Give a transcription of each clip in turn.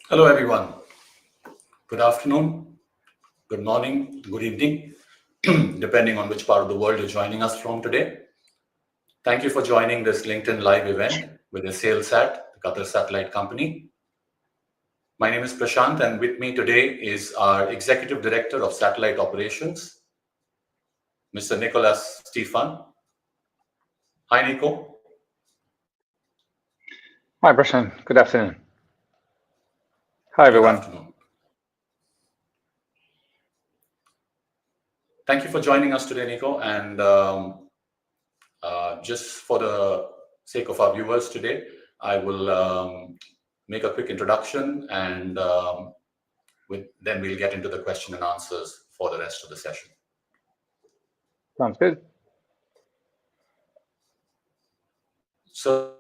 Hello, everyone. Good afternoon, good morning, good evening, depending on which part of the world you're joining us from today. Thank you for joining this LinkedIn Live event with Es'hailSat, the Qatar satellite company. My name is Prashant, and with me today is our Executive Director of Satellite Operations, Mr. Nicholas Stefan. Hi, Nico. Hi, Prashant. Good afternoon. Hi, Good everyone. afternoon. Thank you for joining us today, Nico. And just for the sake of our viewers today, I will make a quick introduction, and then we'll get into the question and answers for the rest of the session. Sounds good. So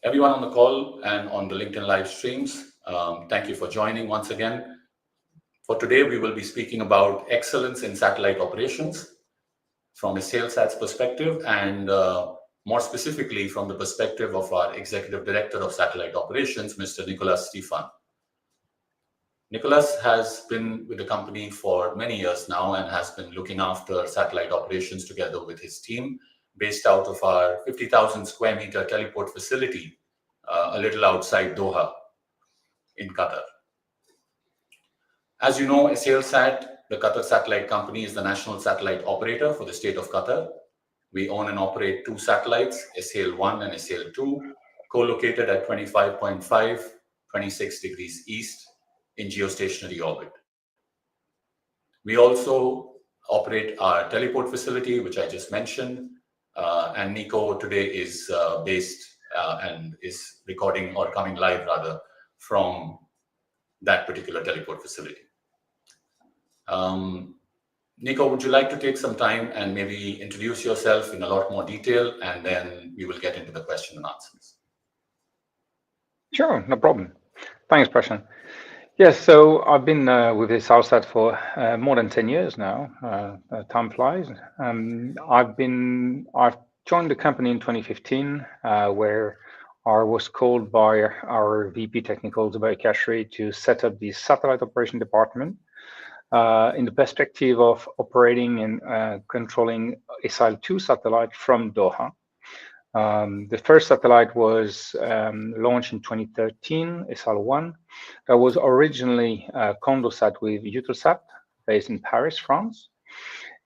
everyone on the call and on the LinkedIn live streams, thank you for joining once again. For today, we will be speaking about excellence in satellite operations from Es'hailSat's perspective, and more specifically from the perspective of our Executive Director of Satellite Operations, Mr. Nicholas Stefan. Nicholas has been with the company for many years now and has been looking after satellite operations together with his team, based out of our 50,000 square meter teleport facility, a little outside Doha in Qatar. As you know, Es'hailSat, the Qatar satellite company, is the national satellite operator for the state of Qatar. We own and operate two satellites, Es'hailSat-1 and Es'hailSat-2, co-located at 25.5, 26 degrees east in geostationary orbit. We also operate our teleport facility, which I just mentioned, and Nico today is based and is recording or coming live rather from that particular teleport facility. Nico, would you like to take some time and maybe introduce yourself in a lot more detail, and then we will get into the question and answers? Sure, no problem. Thanks, Prashant. Yes, so I've been with Es'hailSat for more than 10 years now. Time flies. I've joined the company in 2015, where I was called by our VP Technical, Zubair Kashri, to set up the satellite operation department in the perspective of operating and controlling Es'hailSat-2 satellite from Doha. The first satellite was launched in 2013, Es'hailSat-1. That was originally CondoSat with EutelsSat, based in Paris, France.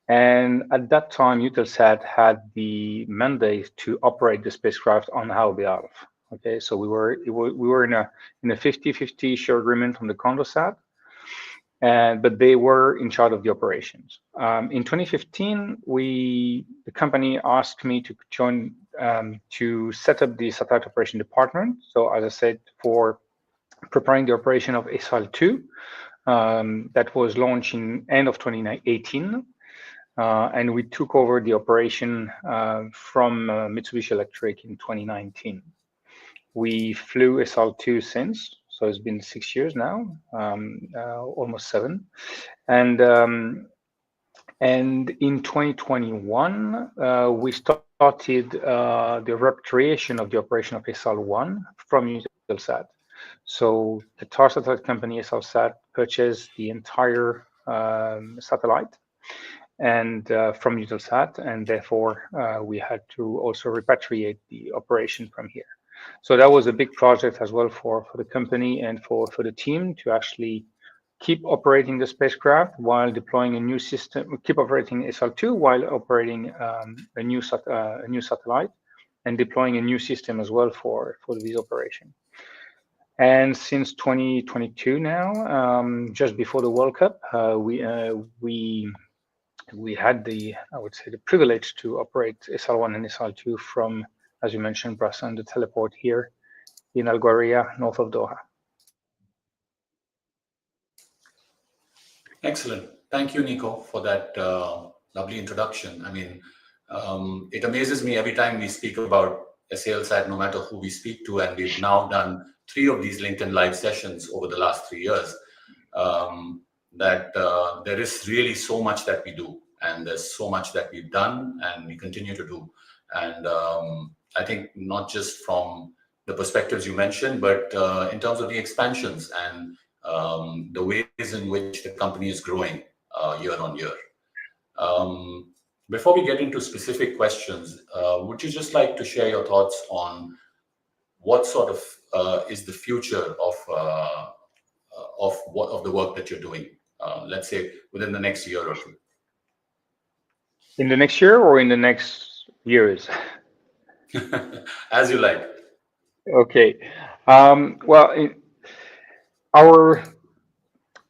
And at that time, EutelsSat had the mandate to operate the spacecraft on our behalf. Okay, so we were in a 50-50 share agreement on the CondoSat, but they were in charge of the operations. In 2015, the company asked me to join to set up the satellite operation department. So as I said, for preparing the operation of Es'hailSat-2, that was launched in end of 2018. And we took over the operation from Mitsubishi Electric in 2019. We flew Es'hailSat-2 since, so it's been 6 years now, almost 7. And in 2021, we started the repatriation of the operation of Es'hailSat-1 from EutelsSat. So the Qatar satellite company Es'hailSat purchased the entire satellite and from EutelsSat, and therefore we had to also repatriate the operation from here. So that was a big project as well for the company and for the team to actually keep operating the spacecraft while deploying a new system, keep operating Es'hailSat-2 while operating a new satellite and deploying a new system as well for this operation. And since 2022 now, just before the World Cup, we had the privilege to operate Es'hailSat-1 and Es'hailSat-2 from, as you mentioned, Prashant, the teleport here in Al Ghawariya, north of Doha. Excellent. Thank you, Nico, for that lovely introduction. I mean, it amazes me every time we speak about Es'hailSat, no matter who we speak to, and we've now done 3 of these LinkedIn Live sessions over the last 3 years, that there is really so much that we do, and there's so much that we've done and we continue to do. And I think not just from the perspectives you mentioned, but in terms of the expansions and the ways in which the company is growing year on year. Before we get into specific questions, would you just like to share your thoughts on what sort of is the future of the work that you're doing, let's say within the next year or two? In the next year or in the next years? As you like. Okay. Well, our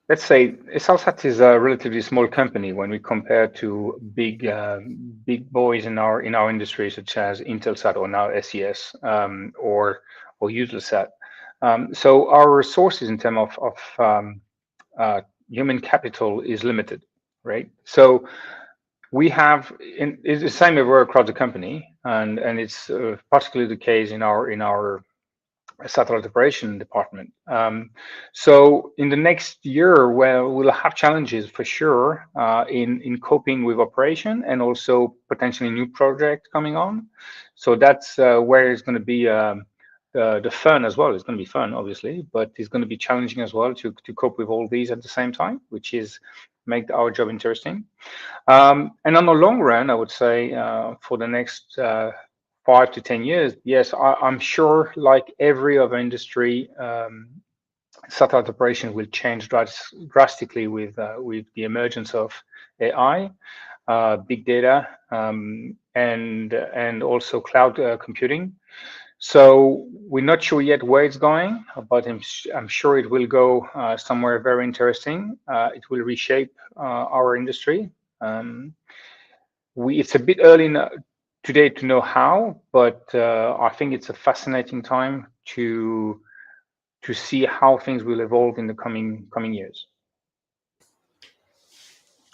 let's say Es'hailSat is a relatively small company when we compare to big boys in our industry, such as Es'hailSat or now SES, or Es'hailSat. So our resources in terms of human capital is limited, right? So we have, it's the same everywhere across the company, and it's particularly the case in our satellite operation department. So in the next year, well, we'll have challenges for sure in coping with operation and also potentially new projects coming on. So that's where it's going to be the fun as well. It's going to be fun, obviously, but it's going to be challenging as well to cope with all these at the same time, which is make our job interesting. And on the long run, I would say for the next 5 to 10 years, yes, I'm sure, like every other industry, satellite operation will change drastically with the emergence of AI, big data, and also cloud computing. So we're not sure yet where it's going, but I'm sure it will go somewhere very interesting. It will reshape our industry. It's a bit early today to know how, but I think it's a fascinating time to see how things will evolve in the coming years.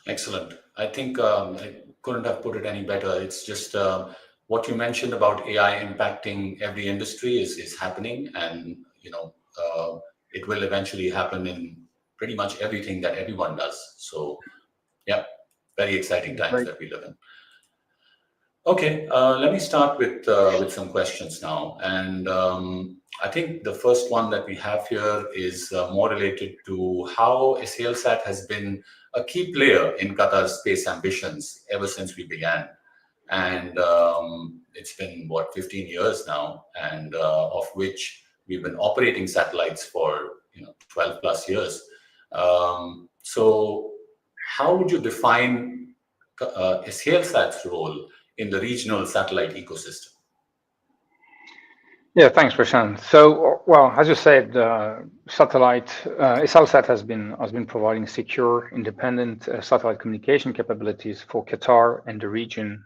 Excellent. I think I couldn't have put it any better. It's just what you mentioned about AI impacting every industry is happening, and it will eventually happen in pretty much everything that everyone does. So, yeah, very exciting times Right. that we live in. Okay, let me start with some questions now, and I think the first one that we have here is more related to how Es'hailSat has been a key player in Qatar's space ambitions ever since we began, and it's been what 15 years now, and of which we've been operating satellites for 12 plus years. So, how would you define Es'hailSat's role in the regional satellite ecosystem? Yeah, thanks, Prashant. So, well, as you said, Es'hailSat has been providing secure, independent satellite communication capabilities for Qatar and the region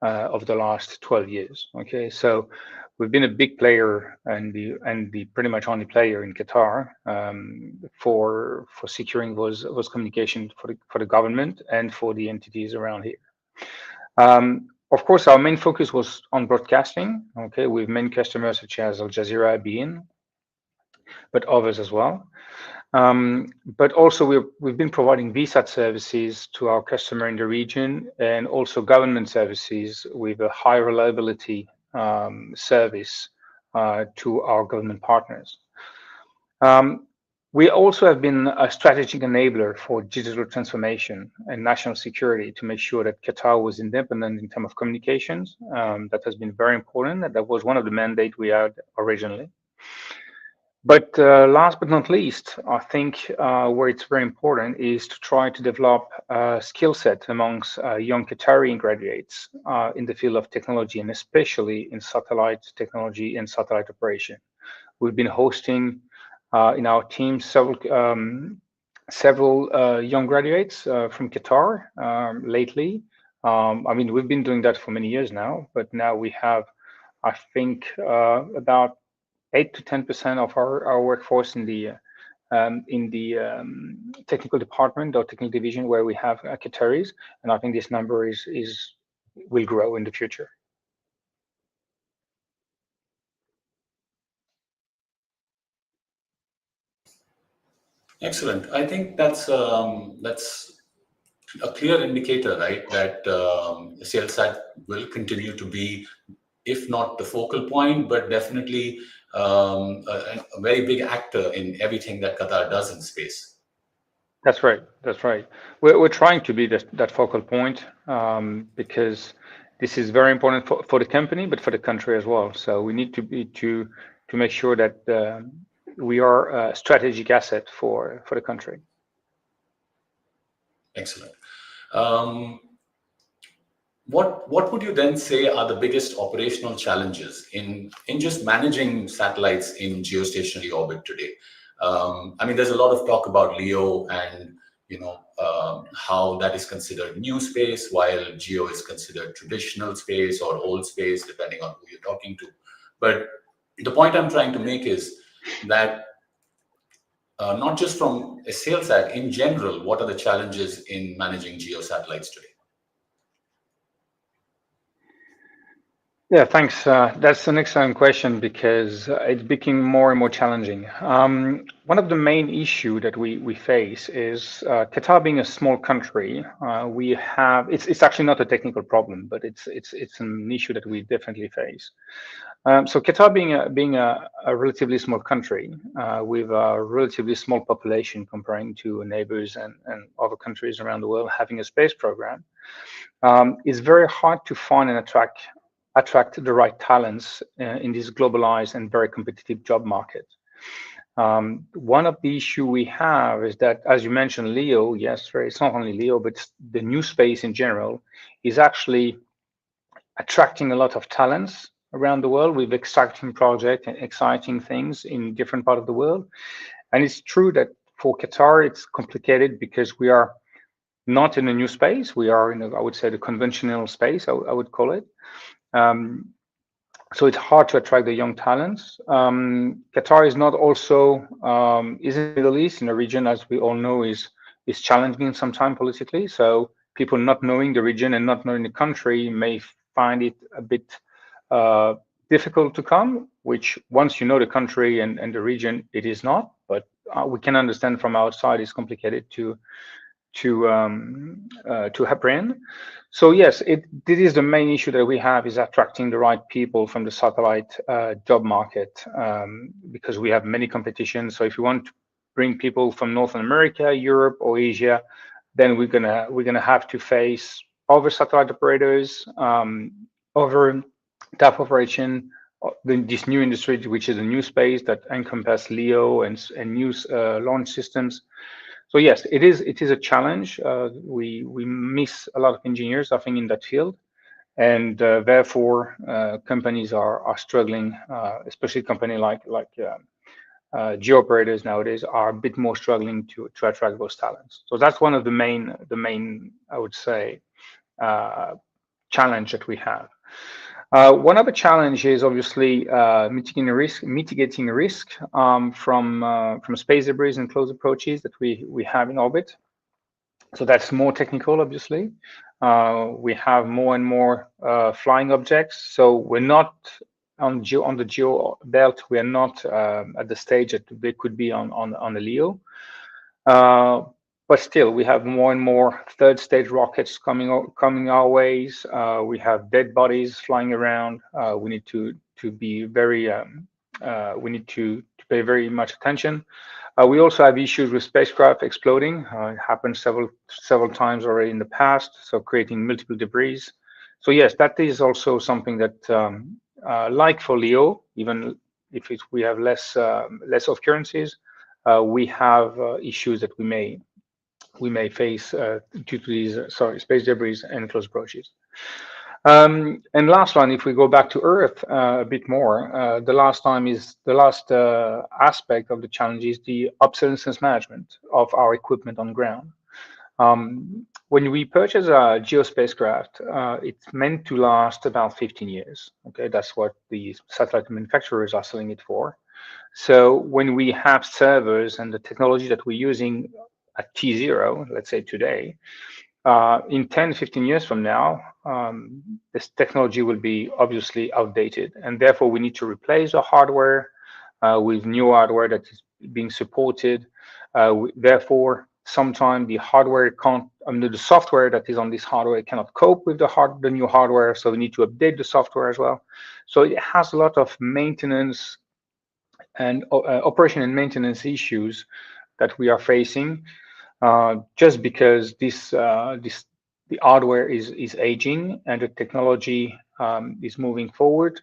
over the last 12 years. Okay, so we've been a big player and the pretty much only player in Qatar for securing those communications for the government and for the entities around here. Of course, our main focus was on broadcasting, okay, with main customers such as Al Jazeera, beIN, but others as well. But also we've been providing VSAT services to our customer in the region, and also government services with a high reliability service to our government partners. We also have been a strategic enabler for digital transformation and national security to make sure that Qatar was independent in terms of communications. That has been very important, and that was one of the mandates we had originally. But last but not least, I think where it's very important is to try to develop a skill set amongst young Qatari graduates in the field of technology, and especially in satellite technology and satellite operation. We've been hosting in our team several young graduates from Qatar lately. I mean, we've been doing that for many years now, but now we have, I think, about 8 to 10% of our workforce in the technical department or technical division where we have Qataris, and I think this number will grow in the future. Excellent. I think that's a clear indicator, right? That Es'hailSat will continue to be, if not the focal point, but definitely a very big actor in everything that Qatar does in space. That's right. That's right. We're trying to be that focal point because this is very important for the company, but for the country as well. So we need to be to make sure that we are a strategic asset for the country. Excellent. What would you then say are the biggest operational challenges in just managing satellites in geostationary orbit today? I mean, there's a lot of talk about LEO and how that is considered new space, while geo is considered traditional space or old space, depending on who you're talking to. But the point I'm trying to make is that not just from Es'hailSat, in general, what are the challenges in managing geo satellites today? Yeah, thanks. That's an excellent question because it's becoming more and more challenging. One of the main issue that we face is Qatar being a small country. We have it's actually not a technical problem, but it's an issue that we definitely face. So Qatar being a relatively small country with a relatively small population comparing to neighbors and other countries around the world having a space program, it's very hard to find and attract the right talents in this globalized and very competitive job market. One of the issue we have is that, as you mentioned, LEO, yes, it's not only LEO, but the new space in general is actually attracting a lot of talents around the world with exciting projects and exciting things in different parts of the world. And it's true that for Qatar, it's complicated because we are not in a new space. We are in, I would say, the conventional space, I would call it. So it's hard to attract the young talents. Qatar is not also is in the Middle East, in a region, as we all know, is challenging sometimes politically. So people not knowing the region and not knowing the country may find it a bit difficult to come. Which once you know the country and the region, it is not. But we can understand from outside it's complicated to apprehend. So yes, this is the main issue that we have, is attracting the right people from the satellite job market, because we have many competitions. So if you want to bring people from North America, Europe, or Asia, then we're gonna have to face other satellite operators, other type operation, this new industry, which is a new space that encompasses LEO and new launch systems. So yes, it is a challenge. We miss a lot of engineers, I think, in that field, and therefore companies are struggling, especially company like geo operators nowadays are a bit more struggling to attract those talents. So that's one of the main I would say challenge that we have. One other challenge is obviously mitigating risk from space debris and close approaches that we have in orbit. So that's more technical, obviously. We have more and more flying objects. So we're not on the geo belt. We are not at the stage that they could be on the LEO. But still, we have more and more third stage rockets coming our ways. We have dead bodies flying around. We need to be very we need to pay very much attention. We also have issues with spacecraft exploding. It happened several times already in the past, so creating multiple debris. So yes, that is also something that, like for LEO, even if we have less occurrences, we have issues that we may face due to these space debris and close approaches. And last one, if we go back to Earth a bit more, the last aspect of the challenge is the obsolescence management of our equipment on ground. When we purchase a geospacecraft, it's meant to last about 15 years. Okay, that's what the satellite manufacturers are selling it for. So when we have servers and the technology that we're using at T0, let's say today, in 10, 15 years from now, this technology will be obviously outdated, and therefore we need to replace the hardware with new hardware that is being supported. Therefore, sometimes the hardware can't, the software that is on this hardware cannot cope with the new hardware, so we need to update the software as well. So it has a lot of maintenance and operation and maintenance issues that we are facing, just because the hardware is aging and the technology is moving forward.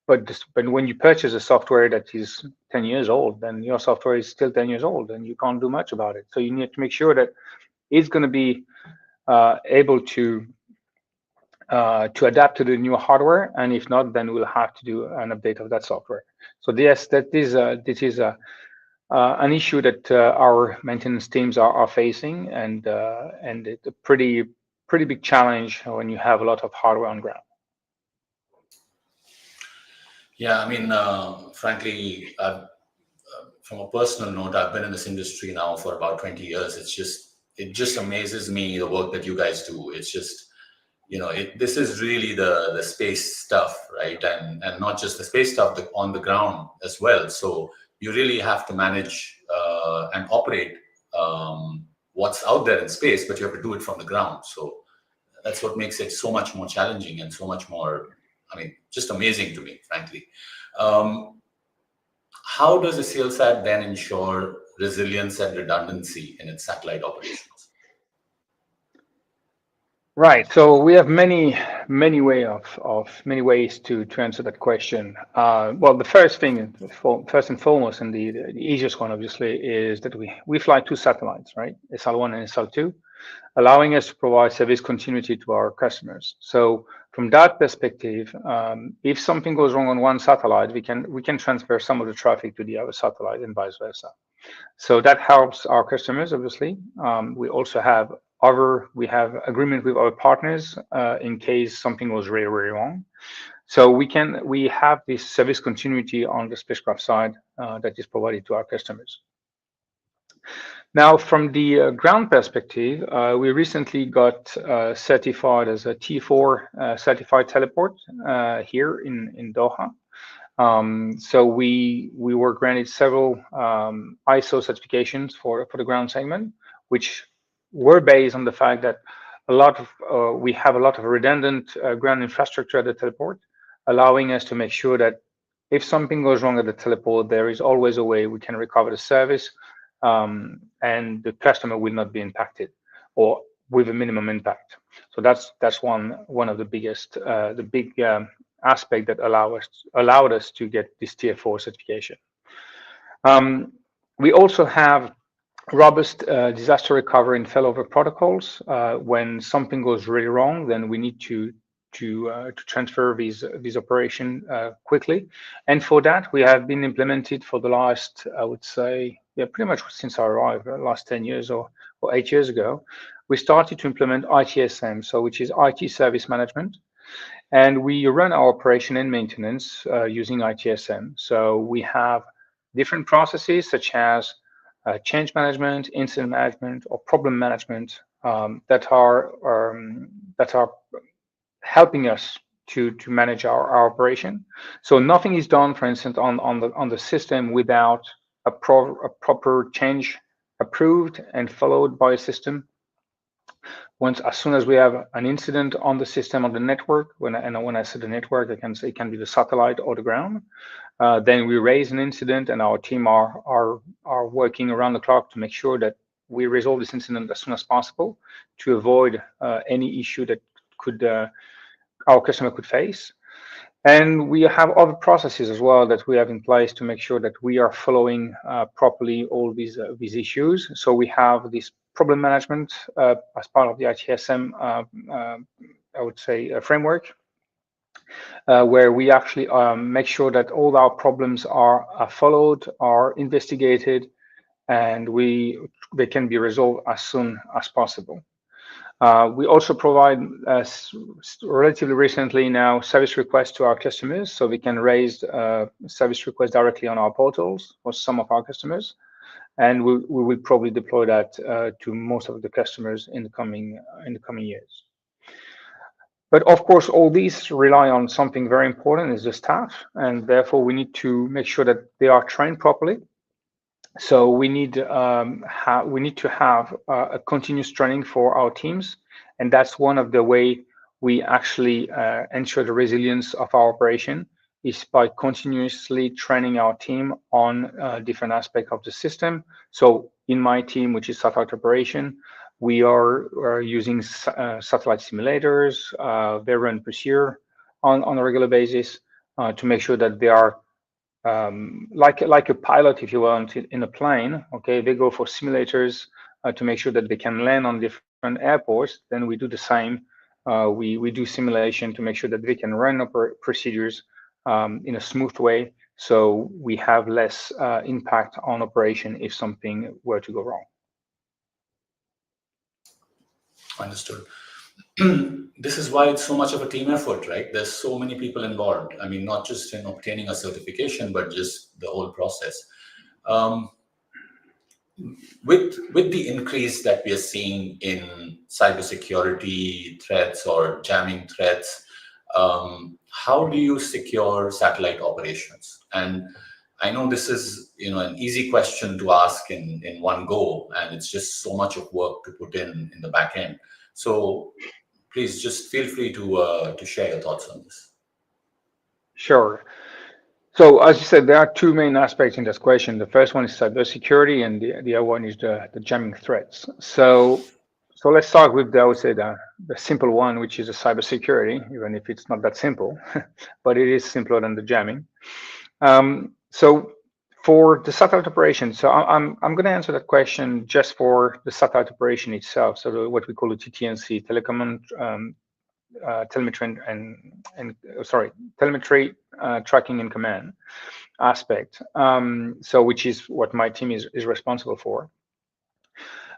But when you purchase a software that is 10 years old, then your software is still 10 years old, and you can't do much about it. So you need to make sure that it's going to be able to adapt to the new hardware, and if not, then we'll have to do an update of that software. So yes, this is an issue that our maintenance teams are facing, and it's a pretty big challenge when you have a lot of hardware on ground. Yeah, I mean, frankly, from a personal note, I've been in this industry now for about 20 years. It just amazes me the work that you guys do. It's just, this is really the space stuff, right? And not just the space stuff, on the ground as well. So you really have to manage and operate what's out there in space, but you have to do it from the ground. So that's what makes it so much more challenging and so much more, just amazing to me, frankly. How does Es'hailSat then ensure resilience and redundancy in its satellite operations? Right. So we have many ways to answer that question. Well, the first and foremost, and the easiest one, obviously, is that we fly two satellites, right? Es'hailOne and Es'hailTwo, allowing us to provide service continuity to our customers. So from that perspective, if something goes wrong on one satellite, we can transfer some of the traffic to the other satellite and vice versa. So that helps our customers, obviously. We also have agreement with our partners in case something goes really, really wrong. So we have this service continuity on the spacecraft side that is provided to our customers. Now, from the ground perspective, we recently got certified as a T4 certified teleport here in Doha. So we were granted several ISO certifications for the ground segment, which were based on the fact that we have a lot of redundant ground infrastructure at the teleport, allowing us to make sure that if something goes wrong at the teleport, there is always a way we can recover the service, and the customer will not be impacted, or with a minimum impact. So that's one of the biggest, the big aspect that allowed us to get this Tier 4 certification. We also have robust disaster recovery and failover protocols. When something goes really wrong, then we need to transfer these operation quickly. And for that, we have been implemented for the last, I would say, pretty much since I arrived, last 10 years or 8 years ago, we started to implement ITSM, so which is IT Service Management. And we run our operation and maintenance using ITSM. So we have different processes such as change management, incident management, or problem management that are helping us to manage our operation. So nothing is done, for instance, on the system without a proper change approved and followed by a system. As soon as we have an incident on the system, on the network, when I say the network, I can say it can be the satellite or the ground, then we raise an incident, and our team are working around the clock to make sure that we resolve this incident as soon as possible to avoid any issue that our customer could face. And we have other processes as well that we have in place to make sure that we are following properly all these issues. So we have this problem management as part of the ITSM, I would say, framework, where we actually make sure that all our problems are followed, are investigated, and they can be resolved as soon as possible. We also provide, relatively recently now, service requests to our customers, so we can raise service requests directly on our portals for some of our customers, and we will probably deploy that to most of the customers in the coming years. But of course, all these rely on something very important, is the staff, and therefore we need to make sure that they are trained properly. So we need to have a continuous training for our teams, and that's one of the way we actually ensure the resilience of our operation, is by continuously training our team on different aspects of the system. So in my team, which is satellite operation, we are using satellite simulators. They run per year on a regular basis to make sure that they are like a pilot, if you want, in a plane. Okay, they go for simulators to make sure that they can land on different airports. Then we do the same. We do simulation to make sure that they can run procedures in a smooth way, so we have less impact on operation if something were to go wrong. Understood. This is why it's so much of a team effort, right? There's so many people involved. I mean, not just in obtaining a certification, but just the whole process. With the increase that we are seeing in cybersecurity threats or jamming threats, how do you secure satellite operations? And I know this is, an easy question to ask in one go, and it's just so much of work to put in the back end. So please just feel free to share your thoughts on this. Sure. So as you said, there are two main aspects in this question. The first one is cybersecurity, and the other one is the jamming threats. So let's start with I would say the simple one, which is the cybersecurity, even if it's not that simple, but it is simpler than the jamming. So for the satellite operation, so I'm going to answer that question just for the satellite operation itself. So what we call the TTNC, telemetry telemetry tracking and command aspect. So which is what my team is responsible for.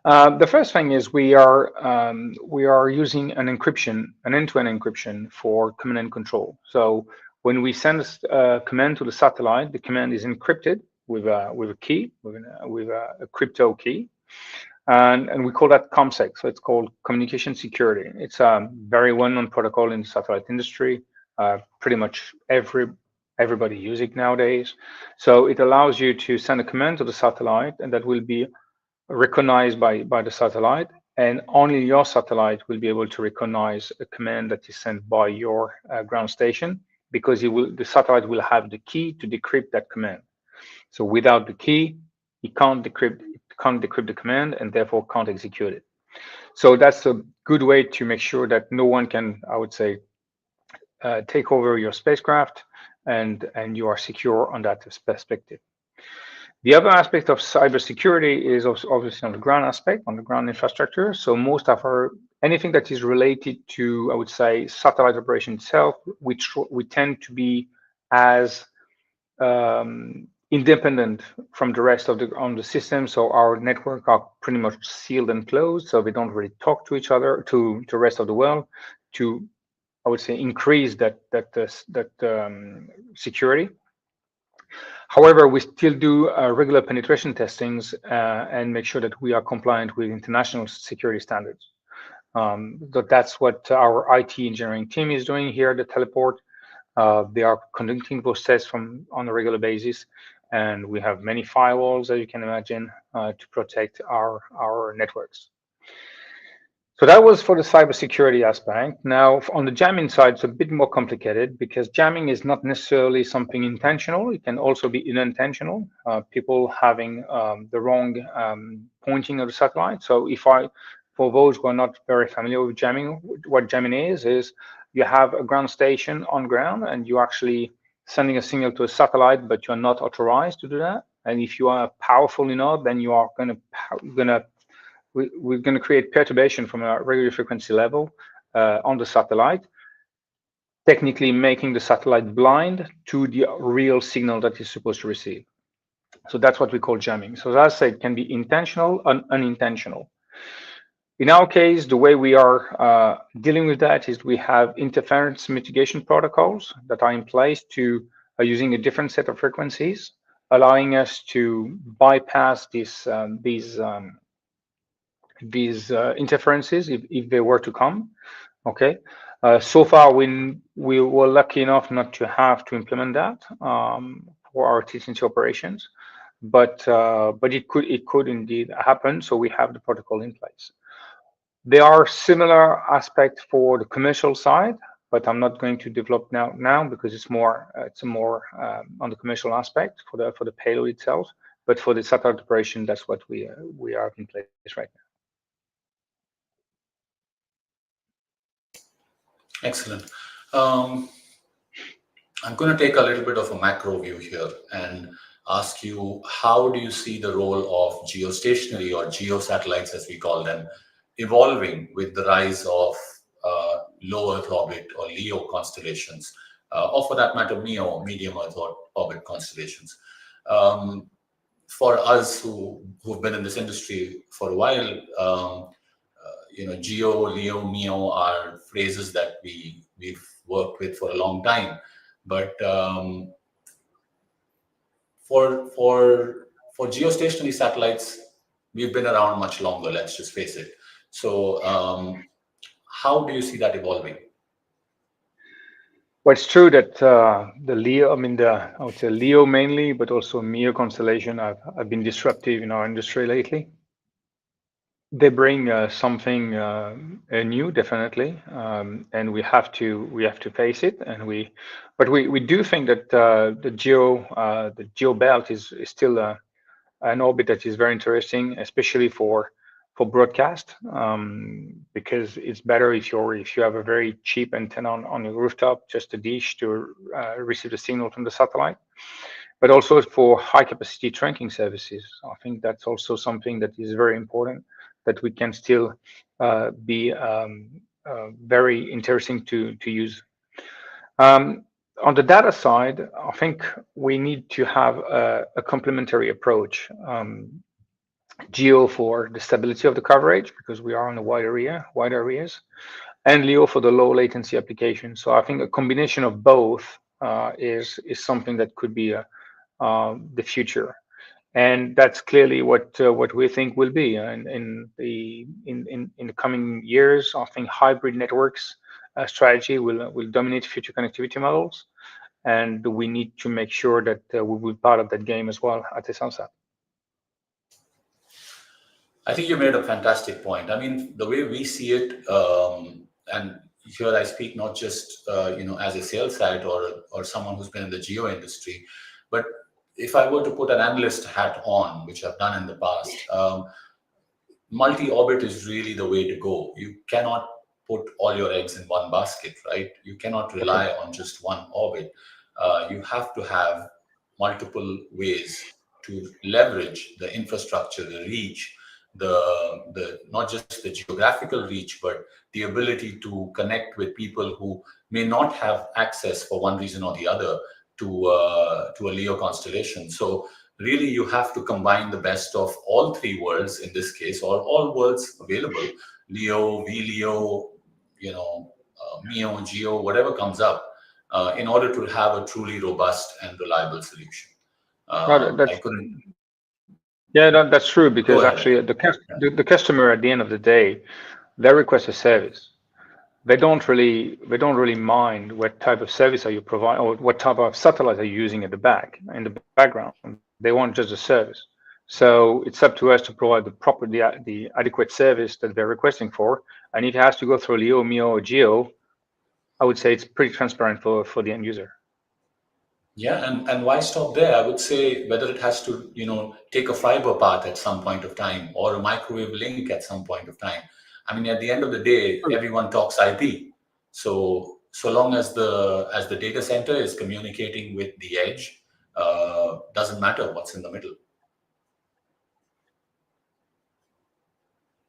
The first thing is we are using an encryption, an end-to-end encryption for command and control. So when we send a command to the satellite, the command is encrypted with a key, with a crypto key. And we call that ComSec, so it's called communication security. It's a very well-known protocol in the satellite industry. Pretty much everybody uses it nowadays. So it allows you to send a command to the satellite, and that will be recognized by the satellite, and only your satellite will be able to recognize a command that is sent by your ground station, because the satellite will have the key to decrypt that command. So without the key, it can't decrypt the command, and therefore can't execute it. So that's a good way to make sure that no one can, I would say, take over your spacecraft, and you are secure on that perspective. The other aspect of cybersecurity is obviously on the ground aspect, on the ground infrastructure. So most of anything that is related to, I would say, satellite operation itself, which we tend to be as independent from the rest of the system. So our network are pretty much sealed and closed, so we don't really talk to each other, to the rest of the world, to, I would say, increase that security. However, we still do regular penetration testings and make sure that we are compliant with international security standards. That's what our IT engineering team is doing here at the teleport. They are conducting those tests on a regular basis, and we have many firewalls, as you can imagine, to protect our networks. So that was for the cybersecurity aspect. Now, on the jamming side, it's a bit more complicated, because jamming is not necessarily something intentional. It can also be unintentional, people having the wrong pointing of the satellite. So for those who are not very familiar with jamming, what jamming is you have a ground station on ground, and you're actually sending a signal to a satellite, but you're not authorized to do that. And if you are powerful enough, then you are we're going to create perturbation from a radio frequency level on the satellite, technically making the satellite blind to the real signal that it's supposed to receive. So that's what we call jamming. So as I said, it can be intentional and unintentional. In our case, the way we are dealing with that is we have interference mitigation protocols that are in place to using a different set of frequencies, allowing us to bypass these interferences if they were to come. Okay. So far, we were lucky enough not to have to implement that for our TTNC operations, but it could indeed happen. So we have the protocol in place. There are similar aspects for the commercial side, but I'm not going to develop now because it's more on the commercial aspect for the payload itself. But for the satellite operation, that's what we are in place right now. Excellent. Um, I'm going to take a little bit of a macro view here and ask you, how do you see the role of geostationary or geosatellites, as we call them, evolving with the rise of low Earth orbit or LEO constellations, or for that matter, MEO, medium Earth orbit constellations? For us who've been in this industry for a while, geo, LEO, MEO are phrases that we've worked with for a long time. But for geostationary satellites, we've been around much longer. Let's just face it. So, how do you see that evolving? Well, it's true that the LEO, I would say LEO mainly, but also MEO constellation have been disruptive in our industry lately. They bring something new, definitely, and we have to face it. But we do think that the geo belt is still an orbit that is very interesting, especially for broadcast, because it's better if you have a very cheap antenna on your rooftop, just a dish to receive the signal from the satellite. But also for high capacity tracking services, I think that's also something that is very important, that we can still be very interesting to use. On the data side, I think we need to have a complementary approach. Geo for the stability of the coverage, because we are in a wide areas, and LEO for the low latency application. So I think a combination of both is something that could be the future, and that's clearly what we think will be in the coming years. I think hybrid networks strategy will dominate future connectivity models, and we need to make sure that we will be part of that game as well at Es'hailSat. I think you made a fantastic point. I mean, the way we see it, and here I speak not just as a sales side or someone who's been in the geo industry, but if I were to put an analyst hat on, which I've done in the past, multi-orbit is really the way to go. You cannot put all your eggs in one basket, right? You cannot rely on just one orbit. You have to have multiple ways to leverage the infrastructure, the reach, the not just the geographical reach, but the ability to connect with people who may not have access for one reason or the other to a LEO constellation. So really, you have to combine the best of all three worlds in this case, or all worlds available: LEO, VLEO, MEO, GEO, whatever comes up, in order to have a truly robust and reliable solution. No, I couldn't. that's true, Go because ahead. actually the customer at the end of the day, they request a service. They don't really mind what type of service are you providing, or what type of satellite are you using in the background. They want just a service. So it's up to us to provide the adequate service that they're requesting for. And if it has to go through LEO, MEO, or GEO, I would say it's pretty transparent for the end user. Yeah, and why stop there? I would say whether it has to, take a fiber path at some point of time or a microwave link at some point of time. I mean, at the end of the day, everyone talks IP. So long as the data center is communicating with the edge, doesn't matter what's in the middle.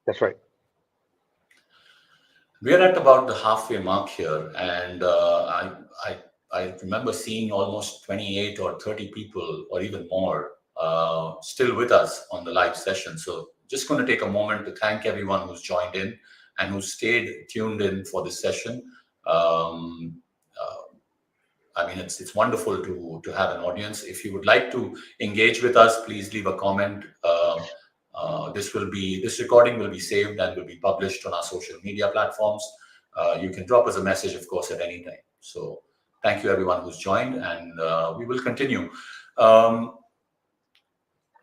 That's right. We're at about the halfway mark here, and I remember seeing almost 28 or 30 people, or even more, still with us on the live session. So just going to take a moment to thank everyone who's joined in and who stayed tuned in for this session. I mean, it's wonderful to have an audience. If you would like to engage with us, please leave a comment. This recording will be saved and will be published on our social media platforms. You can drop us a message, of course, at any time. So thank you, everyone who's joined, and we will continue.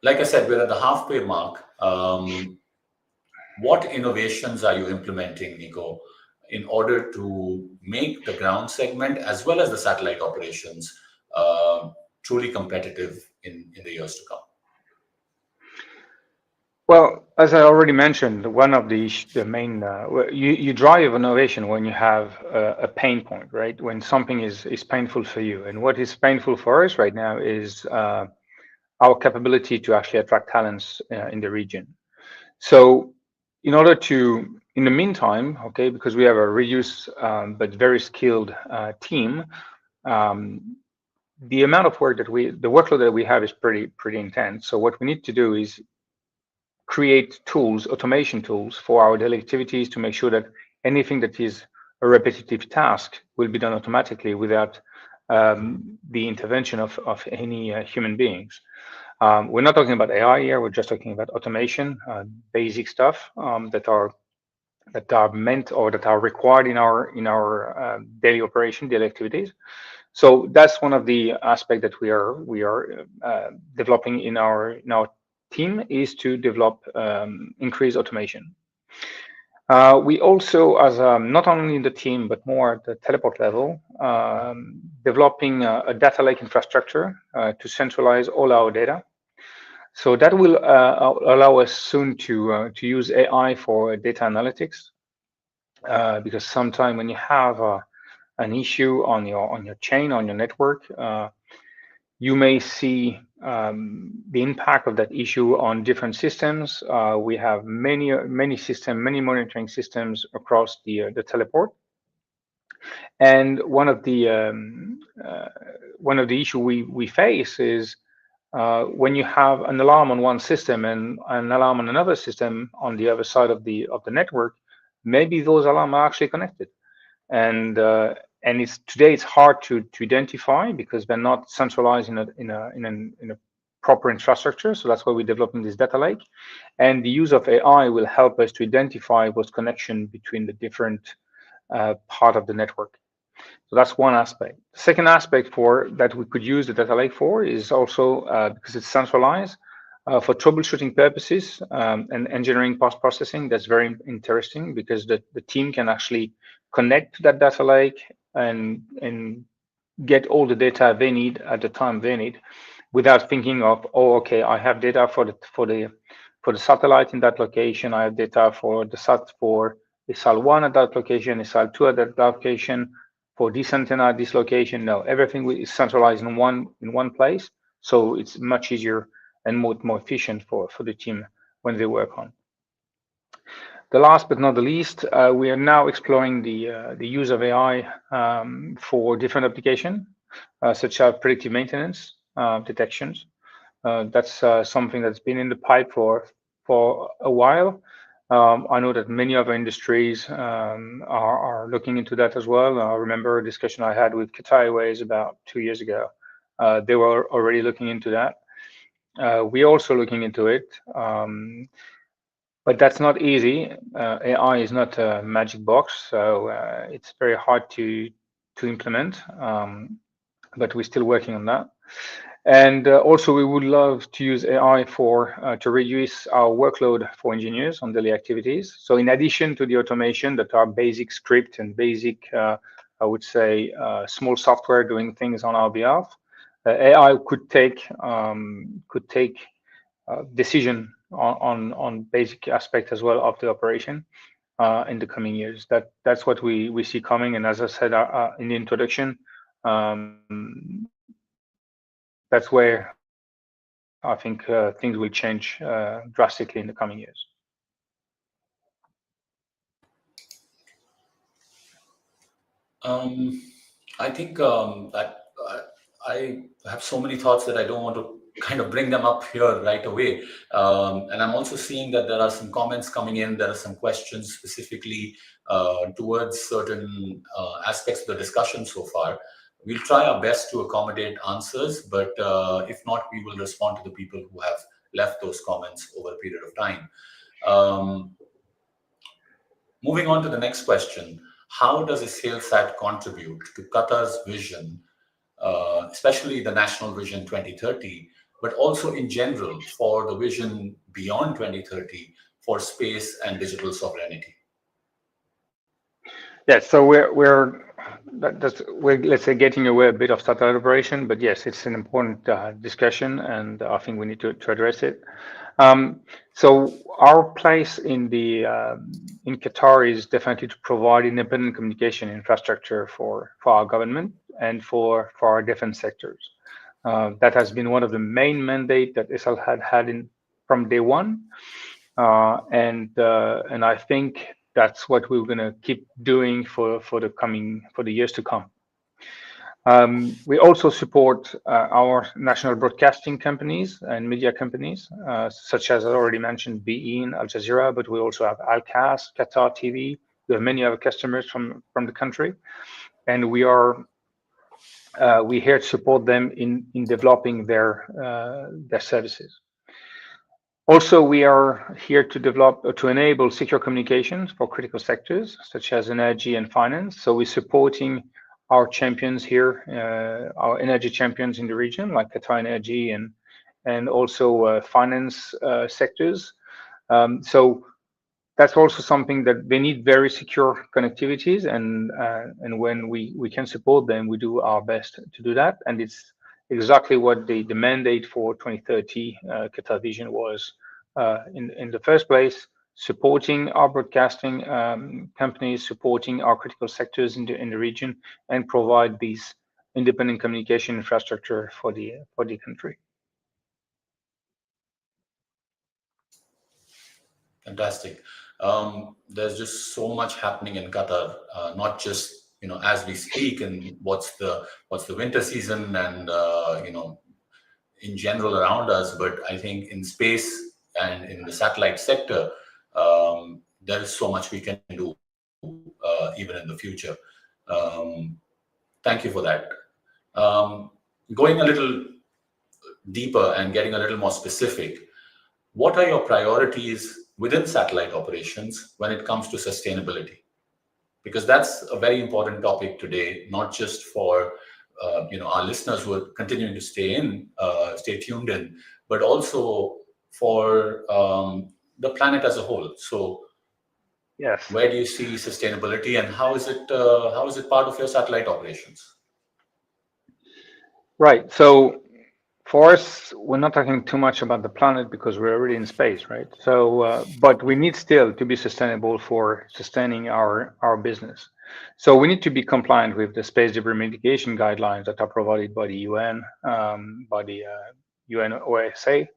Like I said, we're at the halfway mark. What innovations are you implementing, Nico, in order to make the ground segment as well as the satellite operations truly competitive in the years to come? Well, as I already mentioned, one of the main you drive innovation when you have a pain point, right? When something is painful for you, and what is painful for us right now is our capability to actually attract talents in the region. So, in order to, in the meantime, okay, because we have a reduced but very skilled team, um, the amount of work that the workload that we have is pretty intense. So what we need to do is create tools, automation tools for our daily activities to make sure that anything that is a repetitive task will be done automatically without the intervention of any human beings. We're not talking about AI here. We're just talking about automation, basic stuff that are meant or that are required in our daily operation, daily activities. So that's one of the aspects that we are developing in our team, is to develop increased automation. We also, as not only in the team but more at the teleport level, developing a data lake infrastructure to centralize all our data. So that will allow us soon to use AI for data analytics, because sometimes when you have an issue on your chain, on your network, you may see the impact of that issue on different systems. We have many systems, many monitoring systems across the teleport, and one of the issue we face is when you have an alarm on one system and an alarm on another system on the other side of the network, maybe those alarms are actually connected, and it's today it's hard to identify because they're not centralized in a proper infrastructure. So that's why we're developing this data lake, and the use of AI will help us to identify those connections between the different part of the network. So that's one aspect. The second aspect for that we could use the data lake for is also because it's centralized for troubleshooting purposes and engineering post-processing. That's very interesting because the team can actually connect to that data lake and get all the data they need at the time they need, without thinking of, oh, okay, I have data for the satellite in that location. I have data for for Es'hailSat at that location, Es'hailSat at that location, for this antenna at this location. No, everything is centralized in one place, so it's much easier and more efficient for the team when they work on. The last but not the least, we are now exploring the use of AI for different applications, such as predictive maintenance detections. That's something that's been in the pipe for a while. I know that many other industries are looking into that as well. I remember a discussion I had with Qatar Airways about 2 years ago. They were already looking into that. We're also looking into it, but that's not easy. AI is not a magic box, so it's very hard to implement. But we're still working on that. And also, we would love to use AI to reduce our workload for engineers on daily activities. So in addition to the automation that are basic script and basic, I would say, small software doing things on our behalf, AI could take decision on basic aspect as well of the operation in the coming years. That's what we see coming. And as I said in the introduction, that's where I think things will change drastically in the coming years. I think that I have so many thoughts that I don't want to kind of bring them up here right away. And I'm also seeing that there are some comments coming in. There are some questions specifically towards certain aspects of the discussion so far. We'll try our best to accommodate answers, but if not, we will respond to the people who have left those comments over a period of time. Moving on to the next question. How does Es'hailSat contribute to Qatar's vision, especially the National Vision 2030, but also in general for the vision beyond 2030 for space and digital sovereignty? Yes, so we're let's say getting away a bit of satellite operation, but yes, it's an important discussion, and I think we need to address it. So our place in Qatar is definitely to provide independent communication infrastructure for our government and for our defense sectors. That has been one of the main mandate that ISIL had in from day one, and I think that's what we're going to keep doing for the years to come. We also support our national broadcasting companies and media companies, such as I already mentioned, beIN, Al Jazeera, but we also have Al-Qas, Qatar TV. We have many other customers from the country, and we're here to support them in developing their services. Also, we are here to develop or to enable secure communications for critical sectors such as energy and finance. So we're supporting our champions here, our energy champions in the region, like Qatar Energy and also finance sectors. So that's also something that they need very secure connectivities, and when we can support them, we do our best to do that, and it's exactly what the mandate for 2030 Qatar Vision was in the first place, supporting our broadcasting companies, supporting our critical sectors in the region, and provide these independent communication infrastructure for the country. Fantastic. There's just so much happening in Qatar, not just as we speak, and what's the winter season, and in general around us, but I think in space and in the satellite sector, there is so much we can do even in the future. Thank you for that. Going a little deeper and getting a little more specific, what are your priorities within satellite operations when it comes to sustainability? Because that's a very important topic today, not just for our listeners who are continuing to stay tuned in, but also for the planet as a whole. So, Yes. where do you see sustainability, and how is it part of your satellite operations? Right. So for us, we're not talking too much about the planet because we're already in space, right? So, but we need still to be sustainable for sustaining our business. So we need to be compliant with the space debris mitigation guidelines that are provided by the UN, by the UN OSA.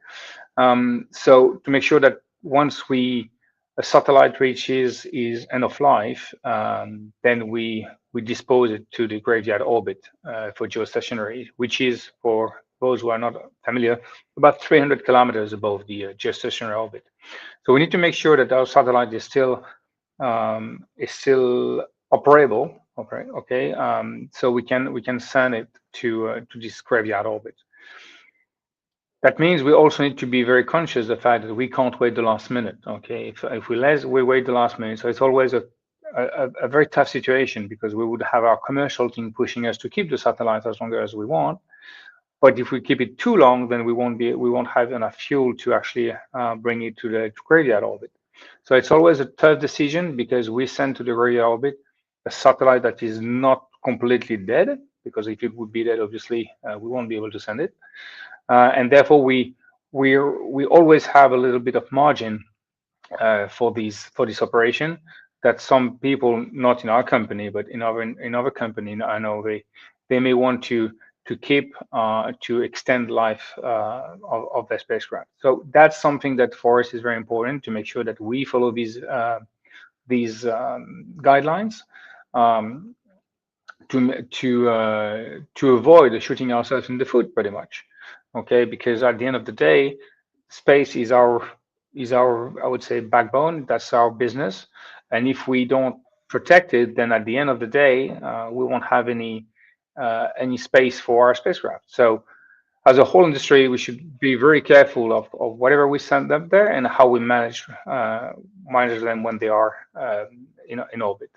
So to make sure that once a satellite reaches is end of life, then we dispose it to the graveyard orbit for geostationary, which is, for those who are not familiar, about 300 kilometers above the geostationary orbit. So we need to make sure that our satellite is still operable. Okay, so we can send it to this graveyard orbit. That means we also need to be very conscious of the fact that we can't wait the last minute. Okay, if we wait the last minute, so it's always a very tough situation, because we would have our commercial team pushing us to keep the satellite as long as we want. But if we keep it too long, then we won't have enough fuel to actually bring it to the graveyard orbit. So it's always a tough decision, because we send to the graveyard orbit a satellite that is not completely dead, because if it would be dead, obviously we won't be able to send it, and therefore we always have a little bit of margin for this operation, that some people, not in our company but in other company, I know they may want to keep to extend life of their spacecraft. So that's something that for us is very important, to make sure that we follow these guidelines, to avoid shooting ourselves in the foot, pretty much. Okay, because at the end of the day, space is our I would say backbone. That's our business, and if we don't protect it, then at the end of the day, we won't have any space for our spacecraft. So as a whole industry, we should be very careful of whatever we send them there, and how we manage them when they are in orbit.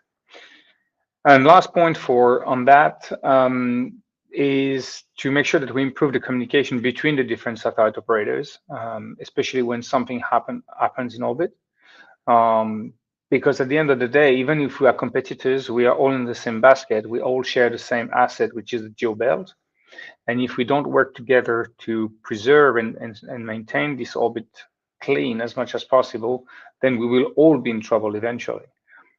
And last point on that is to make sure that we improve the communication between the different satellite operators, especially when something happens in orbit. because at the end of the day, even if we are competitors, we are all in the same basket. We all share the same asset, which is the geo belt. And if we don't work together to preserve and maintain this orbit clean as much as possible, then we will all be in trouble eventually.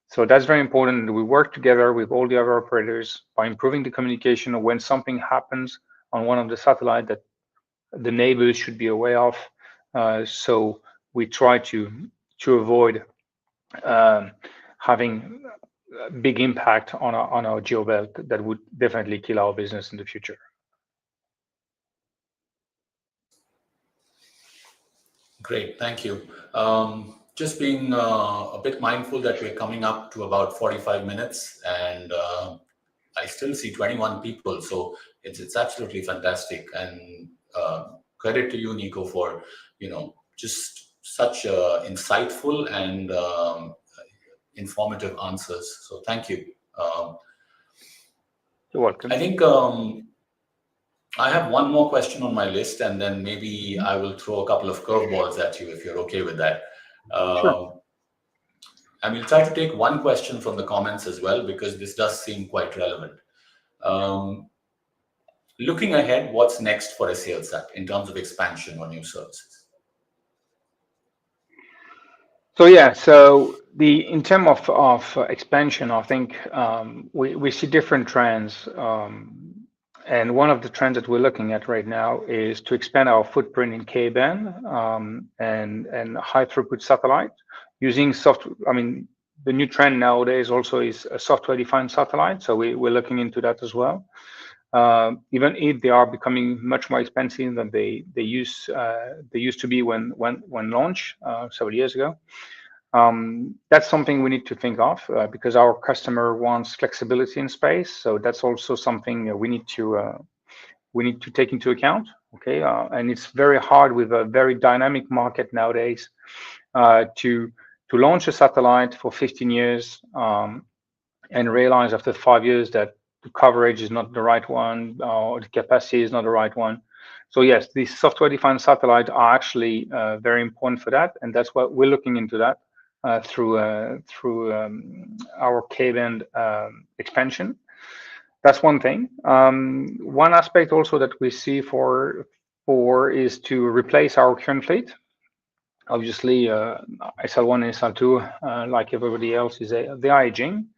So that's very important that we work together with all the other operators by improving the communication of when something happens on one of the satellites that the neighbors should be aware of. So we try to avoid having a big impact on our geo belt that would definitely kill our business in the future. Great, thank you. Just being a bit mindful that we're coming up to about 45 minutes, and I still see 21 people, so it's absolutely fantastic. And credit to you, Nico, for just such insightful and informative answers. So thank you. You're welcome. I think I have one more question on my list, and then maybe I will throw a couple of curveballs at you if you're okay with that. Sure. And we'll try to take one question from the comments as well, because this does seem quite relevant. Looking ahead, what's next for Es'hailSat in terms of expansion or new services? So yeah, so in terms of expansion, I think we see different trends. And one of the trends that we're looking at right now is to expand our footprint in K-band and high throughput satellite using software. I mean, the new trend nowadays also is a software-defined satellite. So we're looking into that as well. Even if they are becoming much more expensive than they used to be when launched several years ago. That's something we need to think of because our customer wants flexibility in space. So that's also something we need to take into account. Okay, and it's very hard with a very dynamic market nowadays to launch a satellite for 15 years and realize after 5 years that the coverage is not the right one or the capacity is not the right one. So yes, these software-defined satellites are actually very important for that, and that's what we're looking into that through our K-band expansion. That's one thing. One aspect also that we see for is to replace our current fleet. Obviously, SL1 and SL2, like everybody else, they are aging,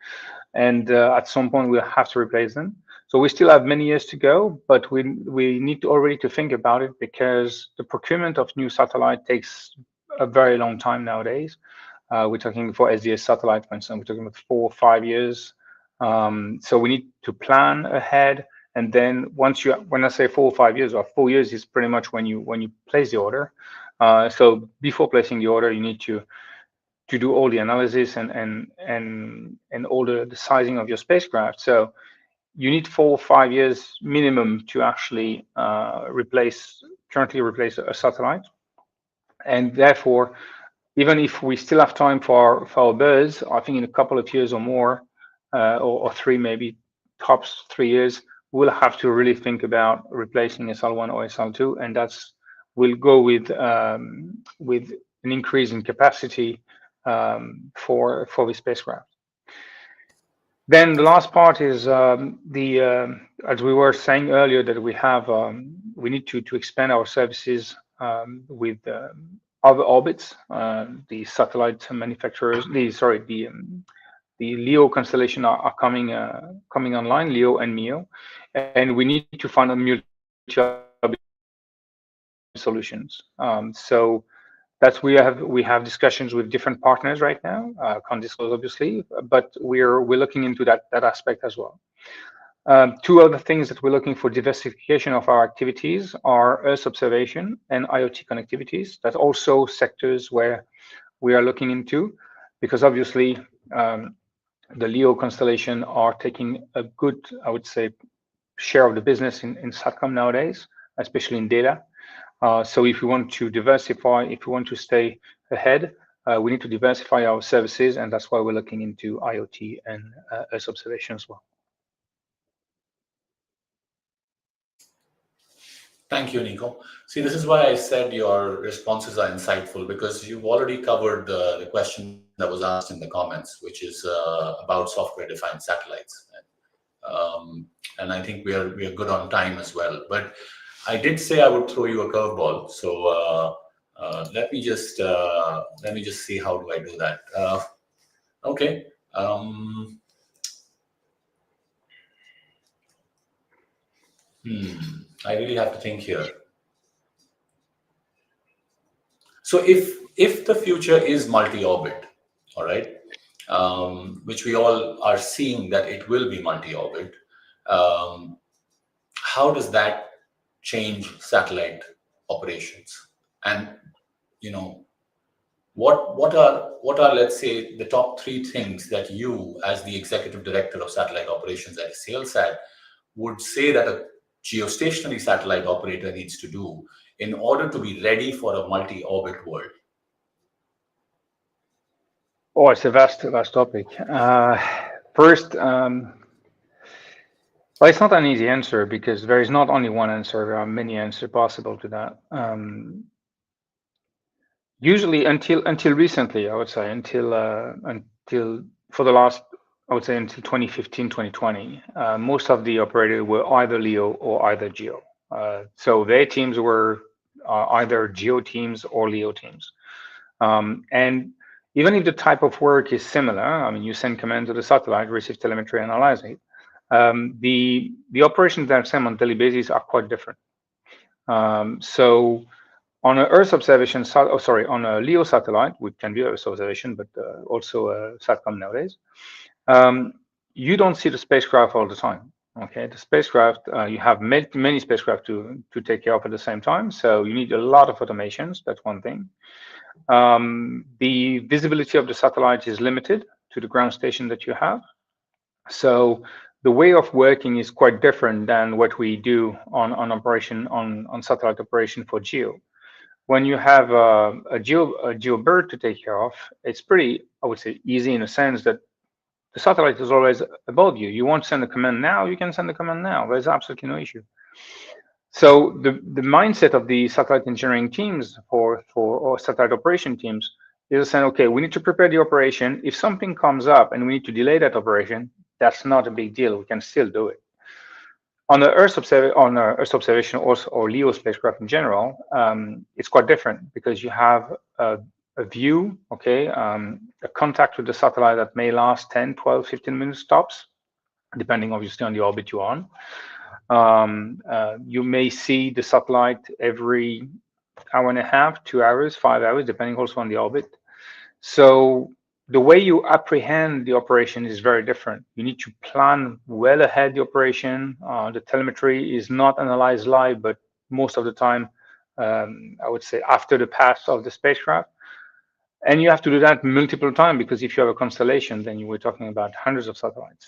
and at some point we'll have to replace them. So we still have many years to go, but we need to already to think about it because the procurement of new satellite takes a very long time nowadays. We're talking for SDS satellite, for instance, we're talking about 4 or 5 years. So we need to plan ahead, and then when I say 4 or 5 years, or 4 years is pretty much when you place the order. So before placing the order, you need to do all the analysis and all the sizing of your spacecraft. So you need 4 or 5 years minimum to actually currently replace a satellite, and therefore, even if we still have time for our birds, I think in a couple of years or more, or 3 maybe, tops 3 years, we'll have to really think about replacing SL1 or SL2, and we'll go with an increase in capacity for the spacecraft. Then the last part is as we were saying earlier, that we need to expand our services with other orbits. The satellite manufacturers, the LEO constellation are coming online, LEO and MEO, and we need to find a multi-orbit solutions. So that's we have discussions with different partners right now. Can't disclose obviously, but we're looking into that aspect as well. 2 other things that we're looking for diversification of our activities are Earth observation and IoT connectivities. That's also sectors where we are looking into, because obviously the LEO constellation are taking a good, I would say, share of the business in SATCOM nowadays, especially in data. So if we want to diversify, if we want to stay ahead, we need to diversify our services, and that's why we're looking into IoT and Earth observation as well. Thank you, Nico. See, this is why I said your responses are insightful, because you've already covered the question that that was asked in the comments, which is about software-defined satellites. And I think we are good on time as well. But I did say I would throw you a curveball, so let me just see how do I do that. Okay. I really have to think here. So if the future is multi-orbit, all right, which we all are seeing that it will be multi-orbit, how does that change satellite operations? And what are, let's say, the top 3 things that you, as the executive director of satellite operations at Es'hailSat, would say that a geostationary satellite operator needs to do in order to be ready for a multi-orbit world? Oh, it's a vast topic. First, well, it's not an easy answer because there is not only one answer. There are many answers possible to that. Usually, until recently, I would say, until for the last, I would say, until 2015, 2020, most of the operators were either LEO or either GEO. So their teams were either GEO teams or LEO teams. And even if the type of work is similar, I mean, you send commands to the satellite, receive telemetry, analyze it. The operations that are sent on a daily basis are quite different. So on an Earth observation, on a LEO satellite, which can be Earth observation, but also a SATCOM nowadays, you don't see the spacecraft all the time. Okay, the spacecraft, you have many spacecraft to take care of at the same time, so you need a lot of automations. That's one thing. The visibility of the satellite is limited to the ground station that you have. So the way of working is quite different than what we do on satellite operation for GEO. When you have a GEO bird to take care of, it's pretty, I would say, easy in a sense that the satellite is always above you. You want to send a command now, you can send a command now. There's absolutely no issue. So the mindset of the satellite engineering teams or satellite operation teams is saying, okay, we need to prepare the operation. If something comes up and we need to delay that operation, that's not a big deal. We can still do it. On the Earth observation or LEO spacecraft in general, it's quite different because you have a view, okay, a contact with the satellite that may last 10, 12, 15 minutes tops, depending obviously on the orbit you're on. You may see the satellite every hour and a half, 2 hours, 5 hours, depending also on the orbit. So the way you apprehend the operation is very different. You need to plan well ahead the operation. The telemetry is not analyzed live, but most of the time, I would say after the pass of the spacecraft. And you have to do that multiple times because if you have a constellation, then you were talking about hundreds of satellites.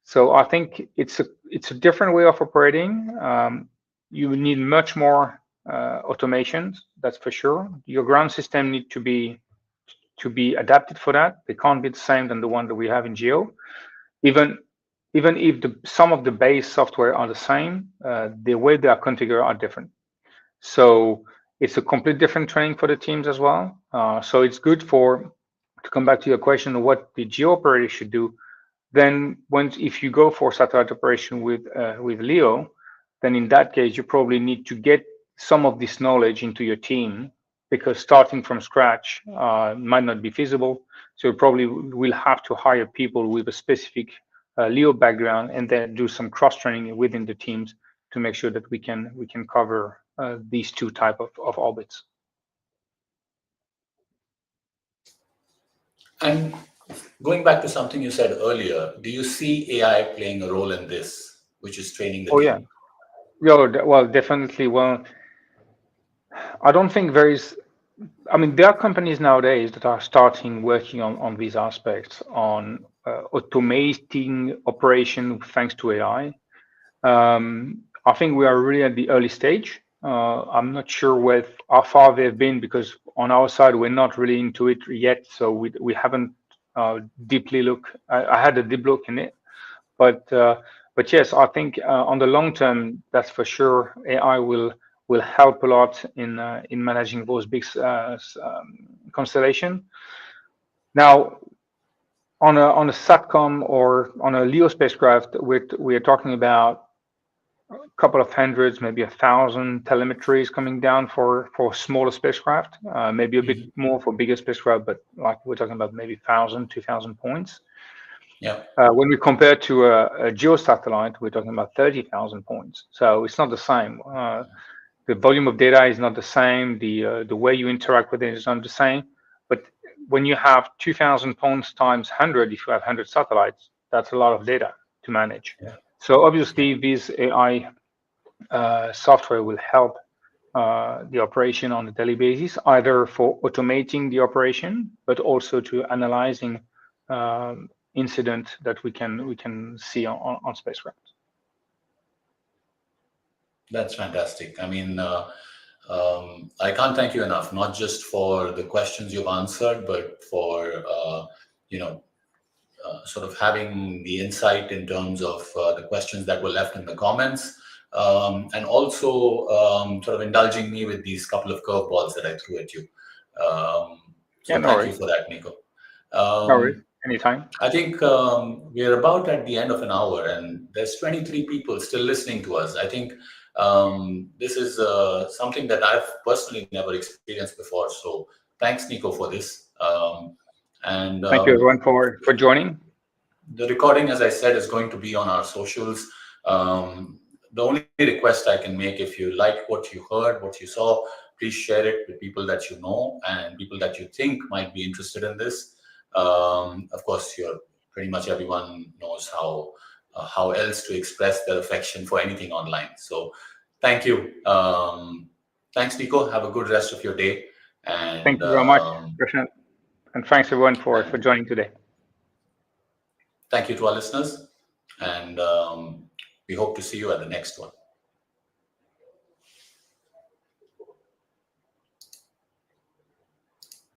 So I think it's a different way of operating. You need much more automations, that's for sure. Your ground system need to be adapted for that. They can't be the same than the one that we have in GEO. Even if some of the base software are the same, the way they are configured are different. So it's a complete different training for the teams as well. So it's good to come back to your question of what the GEO operator should do. Then if you go for satellite operation with LEO, then in that case, you probably need to get some of this knowledge into your team because starting from scratch might not be feasible. So you probably will have to hire people with a specific LEO background and then do some cross-training within the teams to make sure that we can cover these two type of orbits. And going back to something you said earlier, do you see AI playing a role in this, which is training the team? Yeah, well, definitely. Well, I don't think there is. I mean, there are companies nowadays that are starting working on these aspects, on automating operation thanks to AI. I think we are really at the early stage. I'm not sure how far they've been because on our side we're not really into it yet, so we haven't deeply looked. I had a deep look in it, but yes, I think on the long term, that's for sure. AI will help a lot in managing those big constellation. Now, on a SATCOM or on a LEO spacecraft, we're talking about a couple of hundreds, maybe 1,000 telemetries coming down for smaller spacecraft, maybe a bit more for bigger spacecraft, but like we're talking about maybe 1,000, 2,000 points. Yeah. When we compare to a geosatellite, we're talking about 30,000 points. So it's not the same. The volume of data is not the same. The way you interact with it is not the same. But when you have 2,000 points times 100, if you have 100 satellites, that's a lot of data to manage. Yeah. So obviously, this AI software will help the operation on a daily basis, either for automating the operation, but also to analyzing incident that we can see on spacecraft. That's fantastic. I mean, I can't thank you enough, not just for the questions you've answered, but for sort of having the insight in terms of the questions that were left in the comments, and also sort of indulging me with these couple of curveballs that I threw at you. So No thank you worries. for that, Nico. No worries. Anytime. I think we're about at the end of an hour, and there's 23 people still listening to us. I think this is something that I've personally never experienced before. So thanks, Nico, for this. And thank you, everyone, for joining. The recording, as I said, is going to be on our socials. The only request I can make, if you like what you heard, what you saw, please share it with people that you know and people that you think might be interested in this. Of course, pretty much everyone knows how else to express their affection for anything online. So thank you. Thanks, Nico. Have a good rest of your day. And thank you very much, Prashant. And thanks, everyone, for joining today. Thank you to our listeners. And we hope to see you at the next one.